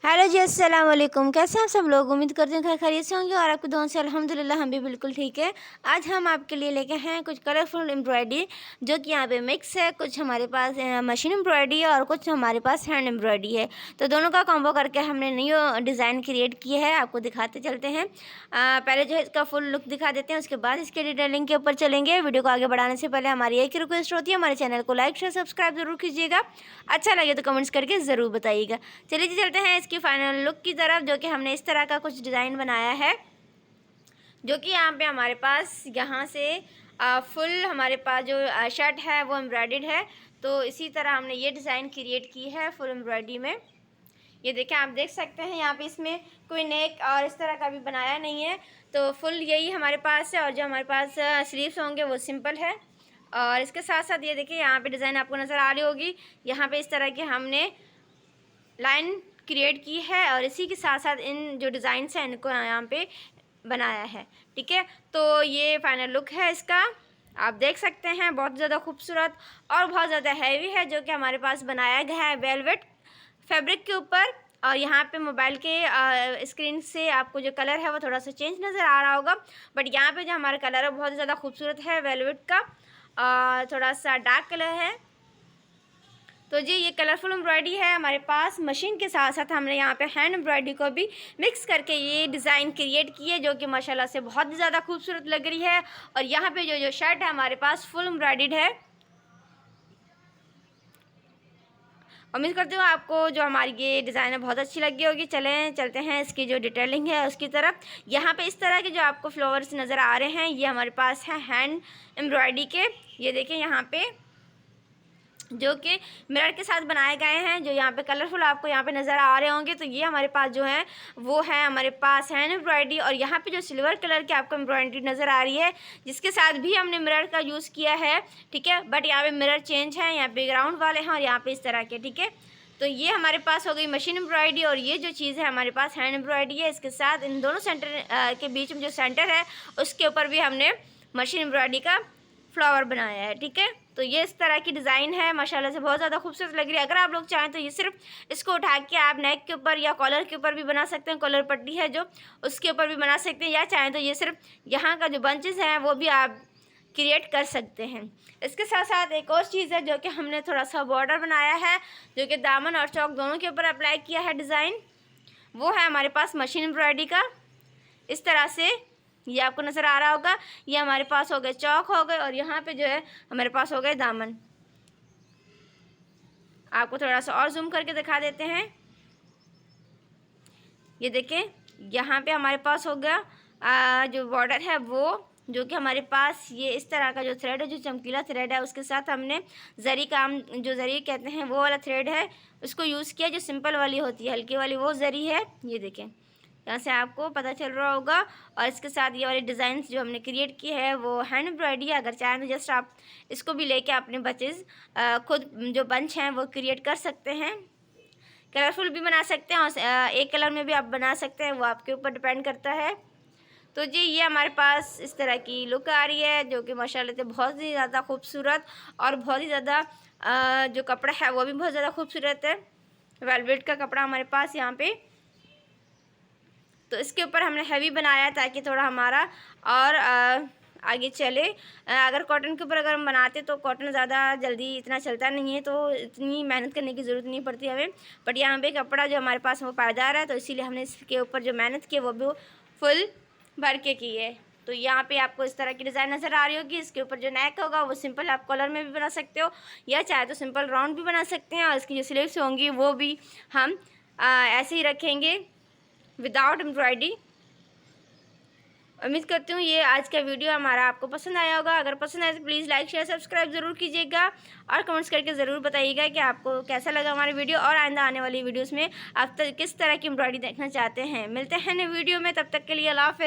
Hello जी, अस्सलाम वालेकुम। कैसे हैं आप सब लोग? उम्मीद करते हैं खैर खैरियत से होंगे और आपकी दुआओं से अल्हम्दुलिल्लाह हम भी बिल्कुल ठीक है। आज हम आपके लिए लेके हैं कुछ कलरफुल एम्ब्रॉयडरी, जो कि यहाँ पे मिक्स है। कुछ हमारे पास मशीन एम्ब्रॉयडरी है और कुछ हमारे पास हैंड एम्ब्रॉयडरी है। तो दोनों का कॉम्बो करके हमने न्यू डिज़ाइन क्रिएट की है, आपको दिखाते चलते हैं। पहले जो है इसका फुल लुक दिखा देते हैं, उसके बाद इसके डिटेलिंग के ऊपर चलेंगे। वीडियो को आगे बढ़ाने से पहले हमारी एक ही रिक्वेस्ट होती है, हमारे चैनल को लाइक शेयर सब्सक्राइब ज़रूर कीजिएगा। अच्छा लगे तो कमेंट्स करके ज़रूर बताइएगा। चलिए जी, चलते हैं इसकी फाइनल लुक की तरफ, जो कि हमने इस तरह का कुछ डिज़ाइन बनाया है, जो कि यहाँ पे हमारे पास यहाँ से फुल हमारे पास जो शर्ट है वो एम्ब्रॉयडर्ड है। तो इसी तरह हमने ये डिज़ाइन क्रिएट की है फुल एम्ब्रॉयडरी में। ये देखें, आप देख सकते हैं यहाँ पे इसमें कोई नेक और इस तरह का भी बनाया नहीं है। तो फुल यही हमारे पास है, और जो हमारे पास स्लीव्स होंगे वो सिंपल है। और इसके साथ साथ ये देखिए, यहाँ पे डिज़ाइन आपको नज़र आ रही होगी। यहाँ पे इस तरह की हमने लाइन क्रिएट की है, और इसी के साथ साथ इन जो डिज़ाइंस हैं इनको यहाँ पे बनाया है। ठीक है, तो ये फाइनल लुक है इसका, आप देख सकते हैं। बहुत ज़्यादा खूबसूरत और बहुत ज़्यादा हैवी है, जो कि हमारे पास बनाया गया है वेलवेट फैब्रिक के ऊपर। और यहाँ पे मोबाइल के स्क्रीन से आपको जो कलर है वो थोड़ा सा चेंज नज़र आ रहा होगा, बट यहाँ पे जो हमारा कलर है बहुत ज़्यादा खूबसूरत है वेलवेट का, थोड़ा सा डार्क कलर है। तो जी, ये कलरफुल एम्ब्रॉयडरी है हमारे पास। मशीन के साथ साथ हमने यहाँ पे हैंड एम्ब्रॉयडरी को भी मिक्स करके ये डिज़ाइन क्रिएट की है, जो कि माशाल्लाह से बहुत ज़्यादा खूबसूरत लग रही है। और यहाँ पे जो शर्ट है हमारे पास फुल एम्ब्रॉयडर्ड है। उम्मीद करती हूँ आपको जो हमारी ये डिज़ाइन है बहुत अच्छी लगी होगी। चलते हैं इसकी जो डिटेलिंग है उसकी तरफ। यहाँ पे इस तरह के जो आपको फ्लावर्स नज़र आ रहे हैं, ये हमारे पास है हैंड एम्ब्रॉयडरी के। ये देखें, यहाँ पे जो कि मिरर के साथ बनाए गए हैं, जो यहाँ पे कलरफुल आपको यहाँ पे नज़र आ रहे होंगे। तो ये हमारे पास जो है वो है हमारे पास हैंड एम्ब्रॉयडरी, और यहाँ पे जो सिल्वर कलर की आपको एम्ब्रॉयडरी नज़र आ रही है, जिसके साथ भी हमने मिरर का यूज़ किया है। ठीक है, बट यहाँ पे मिरर चेंज है, यहाँ पे ग्राउंड वाले हैं और यहाँ पे इस तरह के। ठीक है, तो ये हमारे पास हो गई मशीन एम्ब्रॉयडरी, और ये जो चीज़ है हमारे पास हैंड एम्ब्रॉयडरी है। इसके साथ इन दोनों सेंटर के बीच में जो सेंटर है उसके ऊपर भी हमने मशीन एम्ब्रॉयडरी का फ्लावर बनाया है। ठीक है, तो ये इस तरह की डिज़ाइन है, माशाल्लाह से बहुत ज़्यादा खूबसूरत लग रही है। अगर आप लोग चाहें तो ये सिर्फ इसको उठा के आप नेक के ऊपर या कॉलर के ऊपर भी बना सकते हैं, कॉलर पट्टी है जो उसके ऊपर भी बना सकते हैं, या चाहें तो ये सिर्फ यहाँ का जो बंचेस हैं वो भी आप क्रिएट कर सकते हैं। इसके साथ साथ एक और चीज़ है, जो कि हमने थोड़ा सा बॉर्डर बनाया है, जो कि दामन और चौक दोनों के ऊपर अप्लाई किया है डिज़ाइन। वो है हमारे पास मशीन एम्ब्रॉयडरी का। इस तरह से ये आपको नज़र आ रहा होगा। ये हमारे पास हो गए चौक हो गए, और यहाँ पे जो है हमारे पास हो गए दामन। आपको थोड़ा सा और जूम करके दिखा देते हैं। ये देखें, यहाँ पे हमारे पास हो गया जो बॉर्डर है वो, जो कि हमारे पास ये इस तरह का जो थ्रेड है, जो चमकीला थ्रेड है, उसके साथ हमने जरी काम, जो जरी कहते हैं वो वाला थ्रेड है उसको यूज़ किया। जो सिंपल वाली होती है, हल्की वाली, वो जरी है। ये देखें, यहाँ से आपको पता चल रहा होगा। और इसके साथ ये वाली डिज़ाइन जो हमने क्रिएट की है वो हैंड एम्ब्रॉयडरी है। अगर चाहें तो जस्ट आप इसको भी लेके अपने बचेज़ खुद जो बंच हैं वो क्रिएट कर सकते हैं। कलरफुल भी बना सकते हैं, और एक कलर में भी आप बना सकते हैं, वो आपके ऊपर डिपेंड करता है। तो जी, ये हमारे पास इस तरह की लुक आ रही है, जो कि माशाल्लाह से बहुत ही ज़्यादा खूबसूरत, और बहुत ही ज़्यादा जो कपड़ा है वो भी बहुत ज़्यादा खूबसूरत है। वेलवेट का कपड़ा हमारे पास यहाँ पे। तो इसके ऊपर हमने हैवी बनाया ताकि थोड़ा हमारा और आगे चले। अगर कॉटन के ऊपर अगर हम बनाते तो कॉटन ज़्यादा जल्दी इतना चलता नहीं है, तो इतनी मेहनत करने की ज़रूरत नहीं पड़ती हमें। बट यहाँ पे कपड़ा जो हमारे पास वो पायदार है, तो इसीलिए हमने इसके ऊपर जो मेहनत की है वो भी फुल भर के की है। तो यहाँ पे आपको इस तरह की डिज़ाइन नज़र आ रही होगी। इसके ऊपर जो नेक होगा वो सिंपल आप कॉलर में भी बना सकते हो, या चाहे तो सिंपल राउंड भी बना सकते हैं। और इसकी जो स्लीव्स होंगी वो भी हम ऐसे ही रखेंगे विदाउट एम्ब्रॉयडरी। उम्मीद करती हूँ ये आज का वीडियो हमारा आपको पसंद आया होगा। अगर पसंद आए तो प्लीज़ लाइक शेयर सब्सक्राइब ज़रूर कीजिएगा, और कमेंट्स करके ज़रूर बताइएगा कि आपको कैसा लगा हमारी वीडियो, और आइंदा आने वाली वीडियोस में आप किस तरह की एम्ब्रॉयडरी देखना चाहते हैं। मिलते हैं नए वीडियो में, तब तक के लिए अल्लाह हाफ़िज़।